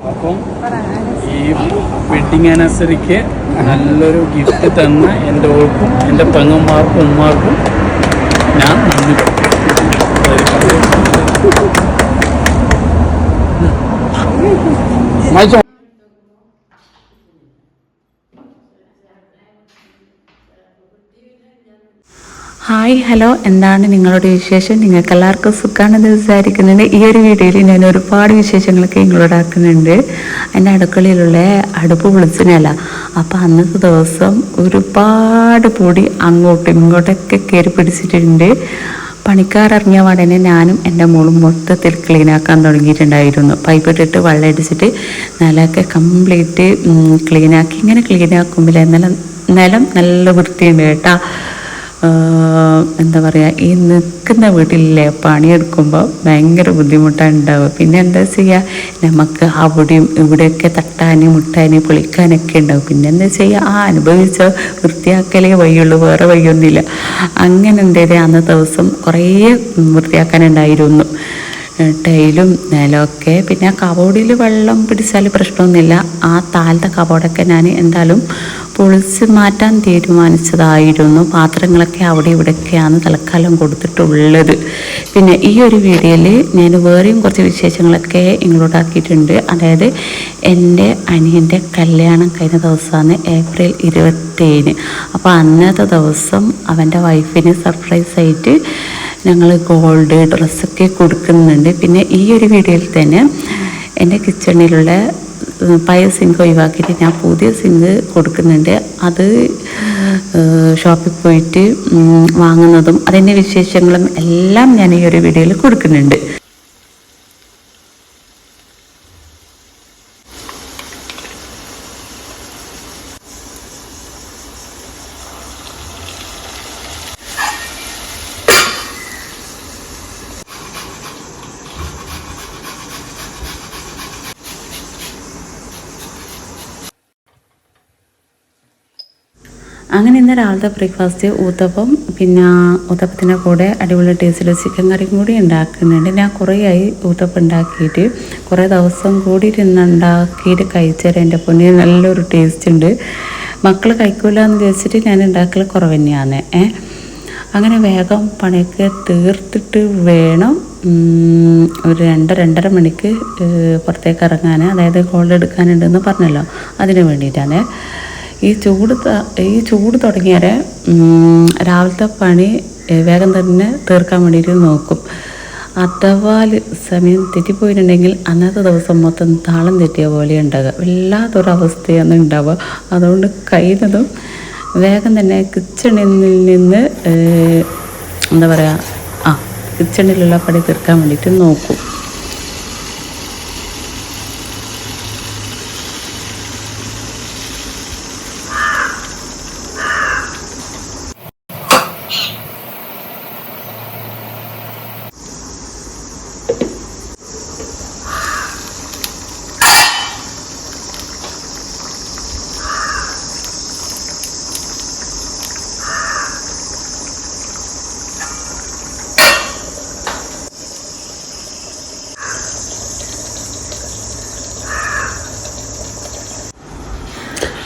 അപ്പം ഈ വെഡിങ് ആനിവേഴ്സറിക്ക് നല്ലൊരു ഗിഫ്റ്റ് തന്ന എൻ്റെ ഓൾക്കും എൻ്റെ പെങ്ങന്മാർക്കും ഉമ്മാർക്കും ഞാൻ നന്ദി പറയും. ഹായ് ഹലോ, എന്താണ് നിങ്ങളുടെ വിശേഷം? നിങ്ങൾക്ക് എല്ലാവർക്കും സുഖമാണെന്ന് വിചാരിക്കുന്നുണ്ട്. ഈ ഒരു വീഡിയോയിൽ ഞാൻ ഒരുപാട് വിശേഷങ്ങളൊക്കെ നിങ്ങളോട് ആക്കുന്നുണ്ട്. എൻ്റെ അടുക്കളയിലുള്ള അടുപ്പ് പൊളിച്ചിനല്ല, അപ്പോൾ അന്നത്തെ ദിവസം ഒരുപാട് പൊടി അങ്ങോട്ടും ഇങ്ങോട്ടൊക്കെ കയറി പിടിച്ചിട്ടുണ്ട്. പണിക്കാരിറങ്ങിയ ഉടനെ ഞാനും എൻ്റെ മോളും മൊത്തത്തിൽ ക്ലീനാക്കാൻ തുടങ്ങിയിട്ടുണ്ടായിരുന്നു. പൈപ്പ് ഇട്ടിട്ട് വെള്ളം അടിച്ചിട്ട് നിലമൊക്കെ കംപ്ലീറ്റ് ക്ലീനാക്കി. ഇങ്ങനെ ക്ലീനാക്കുമ്പോൾ നിലം നല്ല വൃത്തിയുണ്ട് കേട്ടോ. എന്താ പറയുക, ഈ നിൽക്കുന്ന വീട്ടിലെ പണിയെടുക്കുമ്പോൾ ഭയങ്കര ബുദ്ധിമുട്ടാണ് ഉണ്ടാവുക. പിന്നെ എന്താ ചെയ്യുക, നമുക്ക് അവിടെയും ഇവിടെയൊക്കെ തട്ടാനും മുട്ടാനും പൊളിക്കാനൊക്കെ ഉണ്ടാവും. പിന്നെ എന്താ ചെയ്യുക, അനുഭവിച്ച വൃത്തിയാക്കലേ വഴിയുള്ളൂ, വേറെ വഴിയൊന്നുമില്ല. അങ്ങനെ എന്തേലും അന്ന ദിവസം കുറേ വൃത്തിയാക്കാനുണ്ടായിരുന്നു, ടൈലും നിലമൊക്കെ. പിന്നെ കബോർഡിൽ വെള്ളം പിടിച്ചാൽ പ്രശ്നമൊന്നുമില്ല. ആ താഴത്തെ കബോർഡൊക്കെ ഞാൻ എന്തായാലും പൊളിച്ച് മാറ്റാൻ തീരുമാനിച്ചതായിരുന്നു. പാത്രങ്ങളൊക്കെ അവിടെ ഇവിടെയൊക്കെയാണ് തൽക്കാലം കൊടുത്തിട്ടുള്ളത്. പിന്നെ ഈ ഒരു വീഡിയോയിൽ ഞാൻ വേറെയും കുറച്ച് വിശേഷങ്ങളൊക്കെ ഇങ്ങോട്ടാക്കിയിട്ടുണ്ട്. അതായത് എൻ്റെ അനിയൻ്റെ കല്യാണം കഴിഞ്ഞ ദിവസമാണ് ഏപ്രിൽ 27. അപ്പോൾ അന്നത്തെ ദിവസം അവൻ്റെ വൈഫിന് സർപ്രൈസായിട്ട് ഞങ്ങൾ ഗോൾഡ് ഡ്രസ്സൊക്കെ കൊടുക്കുന്നുണ്ട്. പിന്നെ ഈ ഒരു വീഡിയോയിൽ തന്നെ എൻ്റെ കിച്ചണിലുള്ള പഴയ സിങ്ക് ഒഴിവാക്കിയിട്ട് ഞാൻ പുതിയ സിങ്ക് കൊടുക്കുന്നുണ്ട്. അത് ഷോപ്പിൽ പോയിട്ട് വാങ്ങുന്നതും അതിൻ്റെ വിശേഷങ്ങളും എല്ലാം ഞാൻ ഈ ഒരു വീഡിയോയിൽ കൊടുക്കുന്നുണ്ട്. അങ്ങനെ ഇന്ന് രാവിലത്തെ ബ്രേക്ക്ഫാസ്റ്റ് ഊത്തപ്പം, പിന്നെ ഊത്തപ്പത്തിൻ്റെ കൂടെ അടിപൊളി ടേസ്റ്റിൽ ചിക്കൻ കറിയും കൂടി ഉണ്ടാക്കുന്നുണ്ട്. ഞാൻ കുറേ ആയി ഊത്തപ്പം ഉണ്ടാക്കിയിട്ട്, കുറേ ദിവസം കൂടി ഉണ്ടാക്കിയിട്ട് കഴിച്ചാൽ എൻ്റെ പൊന്നിന് നല്ലൊരു ടേസ്റ്റ് ഉണ്ട്. മക്കൾ കഴിക്കില്ല എന്ന് വിചാരിച്ചിട്ട് ഞാൻ ഉണ്ടാക്കൽ കുറവ് തന്നെയാണ്. അങ്ങനെ വേഗം പണിയൊക്കെ തീർത്തിട്ട് വേണം ഒരു 2-2.5 മണിക്ക് പുറത്തേക്ക് ഇറങ്ങാൻ. അതായത് ഗോൾഡ് എടുക്കാനുണ്ടെന്ന് പറഞ്ഞല്ലോ, അതിന് വേണ്ടിയിട്ടാണ്. ഈ ചൂട് തുടങ്ങിയാൽ രാവിലത്തെ പണി വേഗം തന്നെ തീർക്കാൻ വേണ്ടിയിട്ട് നോക്കും. അഥവാ സമയം തെറ്റിപ്പോയിട്ടുണ്ടെങ്കിൽ അന്നത്തെ ദിവസം മൊത്തം താളം തെറ്റിയ പോലെ ഉണ്ടാകുക, വല്ലാത്തൊരവസ്ഥയാണ് ഉണ്ടാവുക. അതുകൊണ്ട് കഴിയുന്നതും വേഗം തന്നെ കിച്ചണിൽ നിന്ന് എന്താ പറയുക, കിച്ചണിലുള്ള പണി തീർക്കാൻ വേണ്ടിയിട്ട് നോക്കും.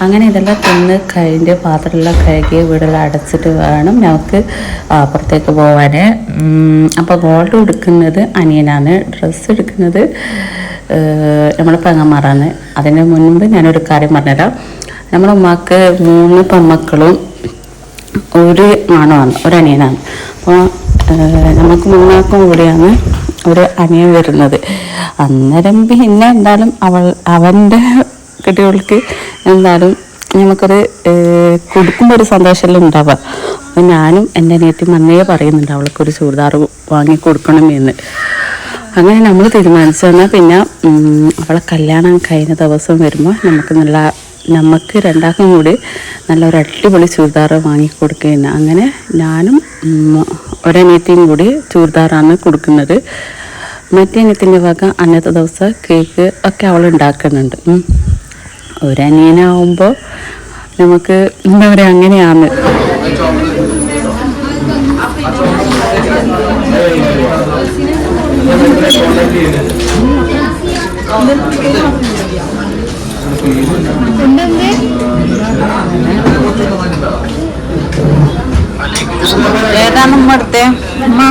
അങ്ങനെ ഇതെല്ലാം തിന്ന് കഴിഞ്ഞ് പാത്രമെല്ലാം കഴുകി വീടെല്ലാം അടച്ചിട്ട് വേണം നമുക്ക് പുറത്തേക്ക് പോകാൻ. അപ്പോൾ ഗോൾഡ് എടുക്കുന്നത് അനിയനാണ്, ഡ്രസ്സ് എടുക്കുന്നത് നമ്മൾ പെങ്ങന്മാരാണ്. അതിന് മുൻപ് ഞാനൊരു കാര്യം പറഞ്ഞുതരാം. നമ്മുടെ ഉമ്മാക്ക് 3 പെൺമക്കളും ഒരു ആണുമാണ്, ഒരു അനിയനാണ്. അപ്പോൾ നമുക്ക് 3 കൂടിയാണ് ഒരു അനിയൻ വരുന്നത്. അന്നേരം പിന്നെ എന്തായാലും അവൻ്റെ കുട്ടികൾക്ക് എന്തായാലും നമുക്കൊരു കൊടുക്കുമ്പോൾ ഒരു സന്തോഷമെല്ലാം ഉണ്ടാവുക. അപ്പം ഞാനും എൻ്റെ അനിയത്തി അന്നേ പറയുന്നുണ്ട് അവൾക്കൊരു ചൂരിദാർ വാങ്ങി കൊടുക്കണമെന്ന്. അങ്ങനെ നമ്മൾ തീരുമാനിച്ചു. എന്നാൽ പിന്നെ അവളെ കല്യാണം കഴിഞ്ഞ ദിവസം വരുമ്പോൾ നമുക്ക് 2 കൂടി നല്ലൊരു അടിപൊളി ചൂരിദാർ വാങ്ങിക്കൊടുക്കുകയാണ്. അങ്ങനെ ഞാനും ഒരനിയത്തിയും കൂടി ചൂരിദാറാണ് കൊടുക്കുന്നത്. മറ്റേ അനിയത്തിൻ്റെ വക അന്നത്തെ ദിവസം കേക്ക് ഒക്കെ അവൾ ഉണ്ടാക്കുന്നുണ്ട്. ഒരനിയനാവുമ്പോൾ നമുക്ക് എന്താ പറയുക അങ്ങനെയാണ്. ഏതാണ് ഉമ്മ എടുത്തേ? ഉമ്മ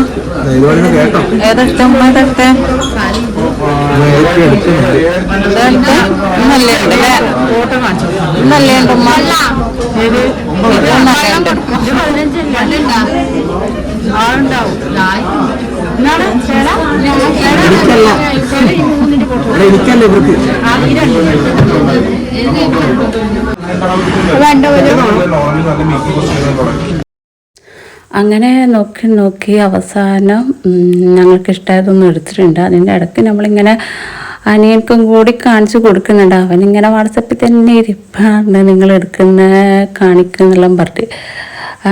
ഏതെടുത്ത? ഉമ്മ ഏതെടുത്തേ? ഇന്നല്ലേ ഉണ്ടല്ലേ? ഇന്നല്ലേ ഉണ്ട് ഉമ്മ? അങ്ങനെ നോക്കി നോക്കി അവസാനം ഞങ്ങൾക്ക് ഇഷ്ടമായതൊന്നും എടുത്തിട്ടുണ്ട്. അതിൻ്റെ ഇടയ്ക്ക് നമ്മളിങ്ങനെ അനിയൻക്കും കൂടി കാണിച്ചു കൊടുക്കുന്നുണ്ട്. അവനിങ്ങനെ വാട്സപ്പിൽ തന്നെ ഇരിപ്പാണ്, നിങ്ങൾ എടുക്കുന്ന കാണിക്കുന്നെല്ലാം പറഞ്ഞിട്ട്.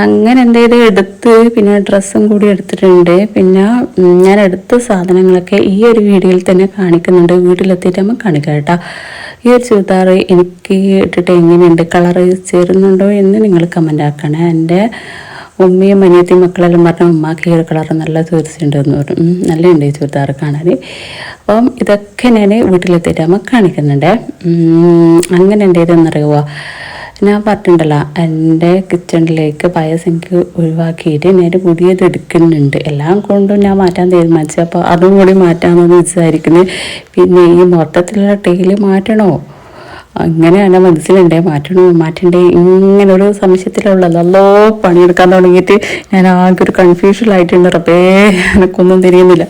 അങ്ങനെ എന്ത് ചെയ്ത് എടുത്ത് പിന്നെ ഡ്രസ്സും കൂടി എടുത്തിട്ടുണ്ട്. പിന്നെ ഞാൻ എടുത്ത സാധനങ്ങളൊക്കെ ഈ ഒരു വീഡിയോയിൽ തന്നെ കാണിക്കുന്നുണ്ട്. വീട്ടിലെത്തിയിട്ട് നമ്മൾ കാണിക്കാം കേട്ടോ. ഈ ഒരു ചുരിദാർ എനിക്ക് ഇട്ടിട്ട് എങ്ങനെയുണ്ട്, കളറ് ചേരുന്നുണ്ടോ എന്ന് നിങ്ങൾ കമൻ്റ് ആക്കണേ. എൻ്റെ ഉമ്മയും അനിയത്തിയും മക്കളെല്ലാം പറഞ്ഞു ഉമ്മാക്ക് ഈ ഒരു കളർ നല്ല തീർച്ചയുണ്ടെന്ന് പറഞ്ഞു. നല്ലുണ്ട് ഈ ചുരിദാർ കാണാൻ. അപ്പം ഇതൊക്കെ ഞാൻ വീട്ടിലെത്തിയിട്ട് നമ്മൾ കാണിക്കുന്നുണ്ട്. അങ്ങനെ എൻ്റെ ഇതെന്നറിയുമോ, ഞാൻ പറഞ്ഞിട്ടുണ്ടല്ലോ എൻ്റെ കിച്ചണിലേക്ക് പഴയ സിങ്ക് ഒഴിവാക്കിയിട്ട് ഞാൻ പുതിയത് എടുക്കുന്നുണ്ട്. എല്ലാം കൊണ്ടും ഞാൻ മാറ്റാൻ തീരുമാനിച്ചു. അപ്പോൾ അതും കൂടി മാറ്റാമെന്ന് വിചാരിക്കുന്നത്. പിന്നെ ഈ മൊത്തത്തിലുള്ള ടൈല് മാറ്റണോ, അങ്ങനെയാണ് മനസ്സിലുണ്ടേ, മാറ്റണ്ടേ ഇങ്ങനെ ഒരു സംശയത്തിലുള്ളതല്ലോ. പണിയെടുക്കാൻ തുടങ്ങിയിട്ട് ഞാൻ ആകെ ഒരു കൺഫ്യൂഷനിലായിട്ടുണ്ട്. റബ്ബേ എനിക്കൊന്നും തിരിയുന്നില്ല.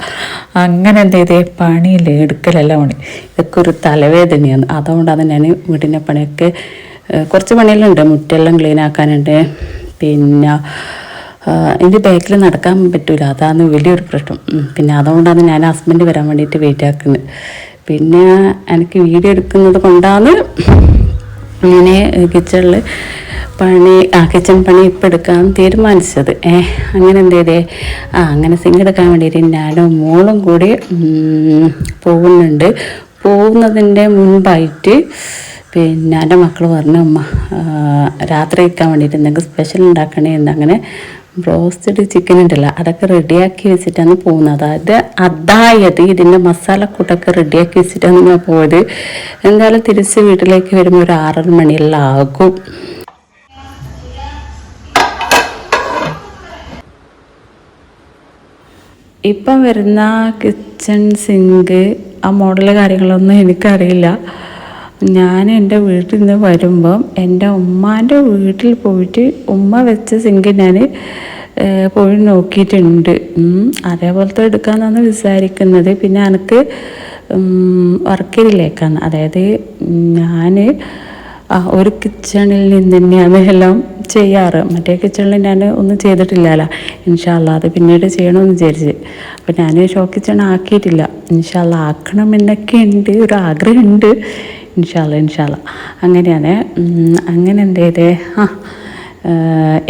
അങ്ങനെ എന്ത് ചെയ്തേ, പണിയില്ലേ എടുക്കലല്ല പണി, ഇതൊക്കെ ഒരു തലവേദനയാണ്. അതുകൊണ്ടാണ് ഞാൻ വീടിൻ്റെ പണിയൊക്കെ കുറച്ച് പണിയെല്ലാം ഉണ്ട്. മുറ്റെല്ലാം ക്ലീൻ ആക്കാനുണ്ട്. പിന്നെ എൻ്റെ ബാക്കിൽ നടക്കാൻ പറ്റൂല, അതാണ് വലിയൊരു പ്രശ്നം. പിന്നെ അതുകൊണ്ടാണ് ഞാൻ ഹസ്ബൻഡ് വരാൻ വേണ്ടിയിട്ട് വെയിറ്റ് ആക്കുന്നത്. പിന്നെ എനിക്ക് വീഡിയോ എടുക്കുന്നത് കൊണ്ടാണ് ഇങ്ങനെ കിച്ചണിൽ കിച്ചൺ പണി ഇപ്പം എടുക്കാൻ തീരുമാനിച്ചത്. അങ്ങനെ എന്ത് ചെയ്തേ, അങ്ങനെ സിങ്ക് എടുക്കാൻ വേണ്ടിയിട്ട് ഞാനും മോളും കൂടി പോകുന്നതിൻ്റെ മുൻപായിട്ട് പിന്നെ എൻ്റെ മക്കൾ പറഞ്ഞു ഉമ്മ രാത്രി വയ്ക്കാൻ വേണ്ടിയിട്ട് എന്തെങ്കിലും സ്പെഷ്യൽ ഉണ്ടാക്കണേ എന്ന്. അങ്ങനെ ബ്രോസ്റ്റഡ് ചിക്കൻ ഉണ്ടല്ലോ അതൊക്കെ റെഡിയാക്കി വെച്ചിട്ടാണ് പോകുന്നത്. അതായത് ഇതിൻ്റെ മസാലക്കൂട്ടൊക്കെ റെഡിയാക്കി വെച്ചിട്ടാണ് ഞാൻ പോയത്. എന്തായാലും തിരിച്ച് വീട്ടിലേക്ക് വരുമ്പോൾ ഒരു 6 മണിയെല്ലാം ആകും. ഇപ്പം വരുന്ന കിച്ചൺ സിങ്ക് ആ മോഡൽ കാര്യങ്ങളൊന്നും എനിക്കറിയില്ല. ഞാൻ എൻ്റെ വീട്ടിൽ നിന്ന് വരുമ്പം എൻ്റെ ഉമ്മാൻ്റെ വീട്ടിൽ പോയിട്ട് ഉമ്മ വെച്ച സിങ്ക് ഞാൻ പോയി നോക്കിയിട്ടുണ്ട്. അതേപോലത്തെ എടുക്കാമെന്നാണ് വിചാരിക്കുന്നത്. പിന്നെ എനിക്ക് വർക്കിലേക്കാണ്, അതായത് ഞാൻ ഒരു കിച്ചണിൽ നിന്ന് തന്നെയാണ് എല്ലാം ചെയ്യാറ്. മറ്റേ കിച്ചണിൽ ഞാൻ ഒന്നും ചെയ്തിട്ടില്ലല്ലോ. ഇൻഷാ അല്ലാ അത് പിന്നീട് ചെയ്യണമെന്ന് വിചാരിച്ച്. അപ്പം ഞാൻ ഷോ കിച്ചൺ ആക്കിയിട്ടില്ല. ഇൻഷാ അല്ലാ ആക്കണമെന്നൊക്കെ ഉണ്ട്, ഒരു ആഗ്രഹമുണ്ട്. ഇൻഷാ അല്ലാ അങ്ങനെയാണ്. അങ്ങനെ എന്ത് ചെയ്തേ,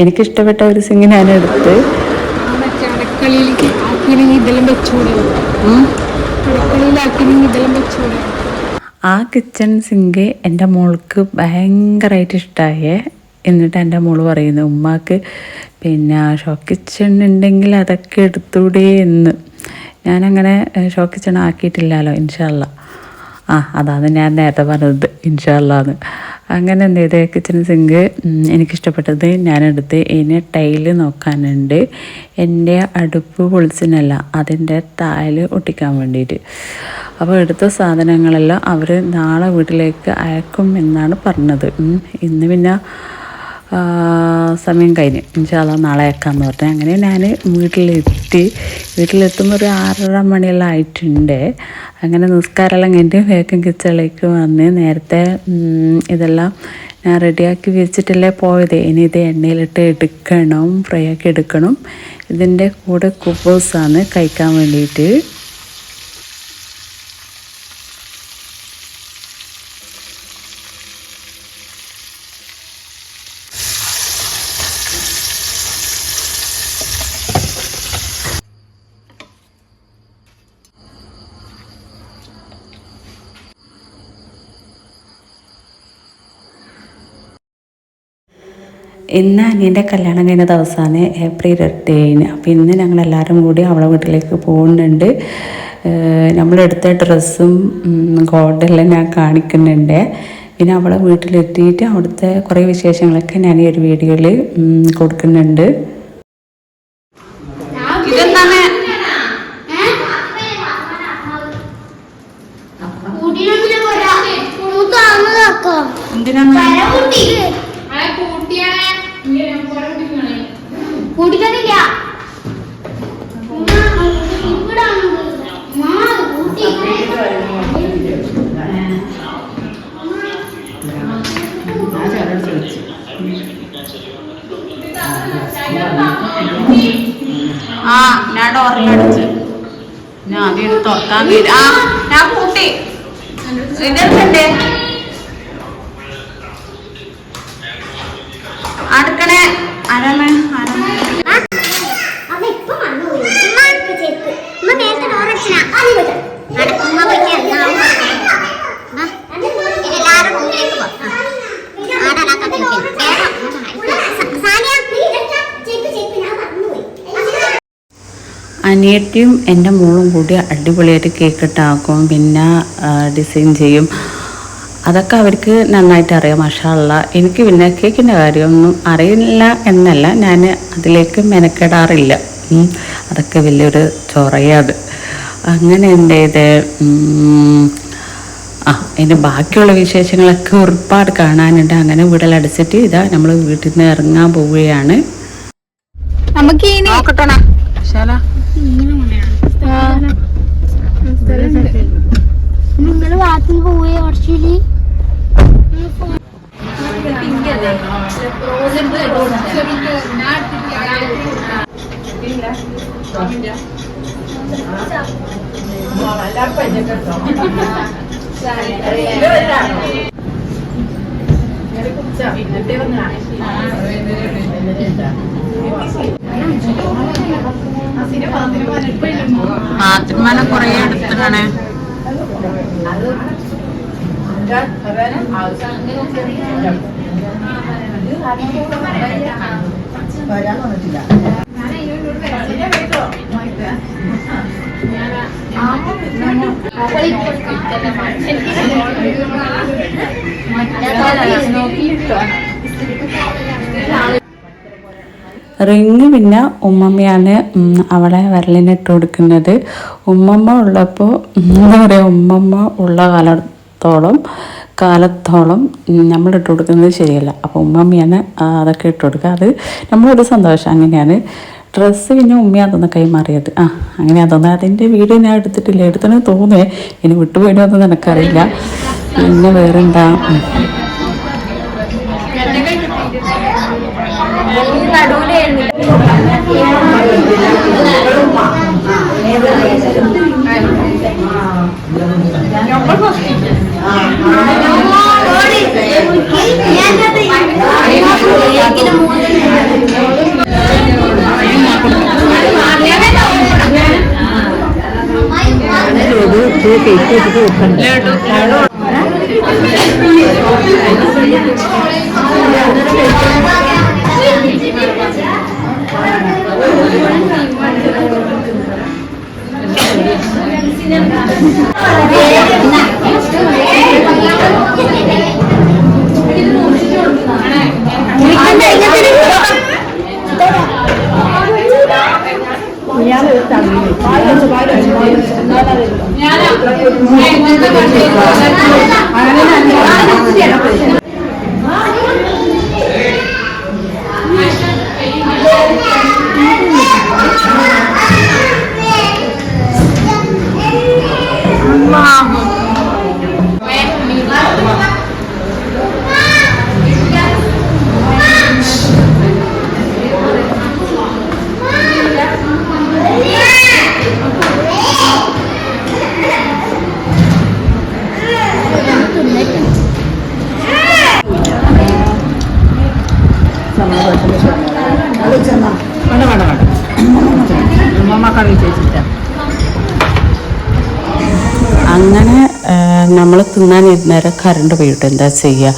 എനിക്കിഷ്ടപ്പെട്ട ഒരു സിങ്ക് ഞാൻ എടുത്ത് ആ കിച്ചൺ സിങ്ക് എൻ്റെ മോൾക്ക് ഭയങ്കരമായിട്ട് ഇഷ്ടമായേ. എന്നിട്ട് എൻ്റെ മോള് പറയുന്നു ഉമ്മാക്ക് പിന്നെ ഷോ കിച്ചൺ ഉണ്ടെങ്കിൽ അതൊക്കെ എടുത്തൂടെ എന്ന്. ഞാനങ്ങനെ ഷോ കിച്ചൺ ആക്കിയിട്ടില്ലല്ലോ. ഇൻഷാ അല്ലാ അതാണ് ഞാൻ നേരത്തെ പറഞ്ഞത്, ഇൻഷാ അല്ലാന്ന്. അങ്ങനെ എന്ത് ചെയ്ത് കിച്ചൺ സിങ്ക് എനിക്കിഷ്ടപ്പെട്ടത് ഞാനെടുത്ത്. ഇനി ടൈല് നോക്കാനുണ്ട്. എൻ്റെ അടുപ്പ് പൊളിച്ചിനല്ല, അതിൻ്റെ താഴെ ഒട്ടിക്കാൻ വേണ്ടിയിട്ട്. അപ്പോൾ എടുത്ത സാധനങ്ങളെല്ലാം അവർ നാളെ വീട്ടിലേക്ക് അയക്കും എന്നാണ് പറഞ്ഞത്. ഇന്ന് പിന്നെ സമയം കഴിഞ്ഞ് ഇൻഷാ അല്ലാ നാളെ അയക്കാമെന്ന് പറഞ്ഞു. അങ്ങനെ ഞാൻ വീട്ടിലെത്തുമ്പോൾ ഒരു 6:30 മണിയെല്ലാം ആയിട്ടുണ്ട്. അങ്ങനെ നിസ്കാരമെല്ലാം കഴിഞ്ഞിട്ട് വേഗം കിച്ചണിലേക്ക് വന്ന് നേരത്തെ ഇതെല്ലാം ഞാൻ റെഡിയാക്കി വെച്ചിട്ടല്ലേ പോയത്. ഇനി ഇത് എണ്ണയിലിട്ട് എടുക്കണം, ഫ്രൈ ആക്കി എടുക്കണം. ഇതിൻ്റെ കൂടെ കുബൂസാണ് കഴിക്കാൻ വേണ്ടിയിട്ട്. ഇന്ന് അനിയൻ്റെ കല്യാണം കഴിഞ്ഞ ദിവസമാണ് ഏപ്രിൽ 27. അപ്പോൾ ഇന്ന് ഞങ്ങളെല്ലാവരും കൂടി അവളെ വീട്ടിലേക്ക് പോകുന്നുണ്ട്. നമ്മളെടുത്ത ഡ്രസ്സും ഗോൾഡെല്ലാം ഞാൻ കാണിക്കുന്നുണ്ട്. പിന്നെ അവളെ വീട്ടിലെത്തിയിട്ട് അവിടുത്തെ കുറേ വിശേഷങ്ങളൊക്കെ ഞാൻ ഈ ഒരു വീഡിയോയിൽ കൊടുക്കുന്നുണ്ട്. ഇതെന്താണ് കൂട്ടിക്കണില്ല ഞാൻ ഡോറിലടിച്ച് ഞാൻ ആദ്യം തുറക്കാൻ കഴിയില്ല. ഞാൻ കൂട്ടി ഇതെന്തേ അടുക്കണേ ആരാമേ അനിയത്തിയും എൻ്റെ മോളും കൂടി അടിപൊളിയായിട്ട് കേക്ക് ഇട്ടാക്കും, പിന്നെ ഡിസൈൻ ചെയ്യും. അതൊക്കെ അവർക്ക് നന്നായിട്ട് അറിയാം, മാഷാ അല്ലാ. എനിക്ക് പിന്നെ കേക്കിൻ്റെ കാര്യമൊന്നും അറിയില്ല എന്നല്ല, ഞാൻ അതിലേക്ക് മെനക്കെടാറില്ല. അതൊക്കെ വലിയൊരു ചൊറയത്. അങ്ങനെ എൻ്റെ ഇത് അതിൻ്റെ ബാക്കിയുള്ള വിശേഷങ്ങളൊക്കെ ഒരുപാട് കാണാനുണ്ട്. അങ്ങനെ വീട്ടിലടച്ചിട്ട് ഇതാ നമ്മൾ വീട്ടിൽ നിന്ന് ഇറങ്ങാൻ പോവുകയാണ്. നമുക്ക് നോക്കട്ടെ നിങ്ങള് വാക്കിൽ പോവേ വർഷയില് പാത്രമാനം കുറേ എടുത്തിട്ടാണ്. റിങ് പിന്നെ ഉമ്മമ്മയാണ് അവളെ വിരലിനിട്ട് കൊടുക്കുന്നത്. ഉമ്മമ്മ ഉള്ളപ്പോൾ എന്താ പറയുക, ഉമ്മമ്മ ഉള്ള കാലത്തോളം നമ്മളിട്ട് കൊടുക്കുന്നത് ശരിയല്ല. അപ്പോൾ ഉമ്മമ്മയാണ് അതൊക്കെ ഇട്ട് കൊടുക്കുക. അത് നമ്മളൊരു സന്തോഷം. അങ്ങനെയാണ്. ഡ്രസ്സ് പിന്നെ ഉമ്മയാണ് തോന്നുന്നത് കൈമാറിയത്. അങ്ങനെയാണ് തോന്നുന്നത്. അതിൻ്റെ വീഡിയോ ഞാൻ എടുത്തിട്ടില്ല, എടുത്തെന്ന് തോന്നുന്നേ. ഇനി വിട്ടുപോയിട്ടോ അതൊന്നും എനിക്കറിയില്ല. പിന്നെ വേറെന്താ, അങ്ങനെ നമ്മൾ തിന്നാനിരുന്നേരം കറണ്ട് പോയിട്ട് എന്താ ചെയ്യുക.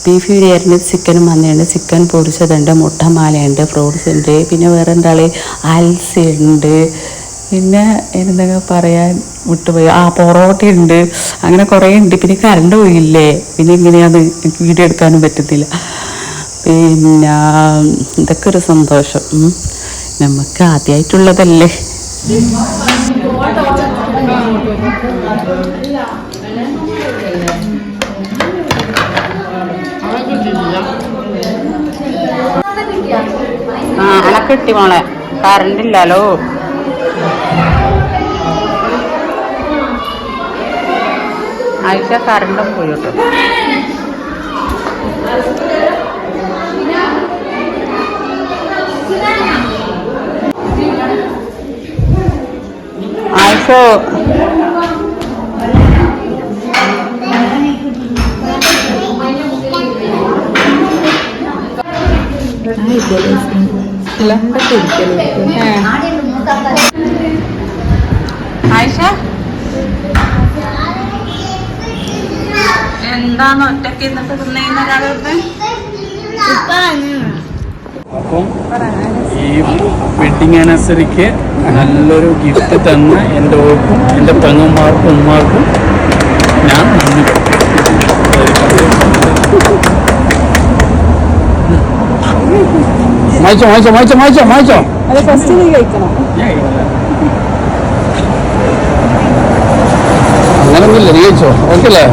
ബീഫ് ബിരിയാണി ചിക്കനും വന്നിട്ടുണ്ട്. ചിക്കൻ പൊരിച്ചതുണ്ട്, മുട്ടമാലയുണ്ട്, ഫ്രൂട്ട്സ് ഉണ്ട്, പിന്നെ വേറെ എന്താള് അൽസ ഉണ്ട്, പിന്നെ എന്തെങ്കിലും പറയാൻ വിട്ടുപോയി, പൊറോട്ടയുണ്ട്, അങ്ങനെ കുറേ ഉണ്ട്. പിന്നെ കറണ്ട് പോയില്ലേ, പിന്നെ ഇങ്ങനെയാണ് എനിക്ക് വീഡിയോ എടുക്കാനും പറ്റത്തില്ല. പിന്നെ ഇതൊക്കെ ഒരു സന്തോഷം. നമുക്ക് ആദ്യമായിട്ടുള്ളതല്ലേ. അനക്ക് കിട്ടി മോളെ, കറണ്ട് ഇല്ലല്ലോ. ആഴ്ച കറണ്ടും പോയിട്ട് ആഴ്ച ആയിഷ എന്താണ് ഒറ്റയ്ക്ക് എന്നിട്ട് തിന്നേന്ന ഒരാളുടെ? അപ്പം ഈ വെഡിങ് ആനിവേഴ്സറിക്ക് നല്ലൊരു ഗിഫ്റ്റ് തന്ന എൻ്റെ ഓർക്കും എൻ്റെ പെങ്ങന്മാർക്കും ഉമ്മാർക്കും ഞാൻ നന്ദി പറയും. മായിച്ചോ മായിച്ചോ മായിച്ചോ മായിച്ചോ മായിച്ചോ. അത് ഫസ്റ്റ് നീ കഴിക്കണം. അങ്ങനൊന്നുമില്ല, നീ കഴിച്ചോ. ഓക്കെ അല്ലേ?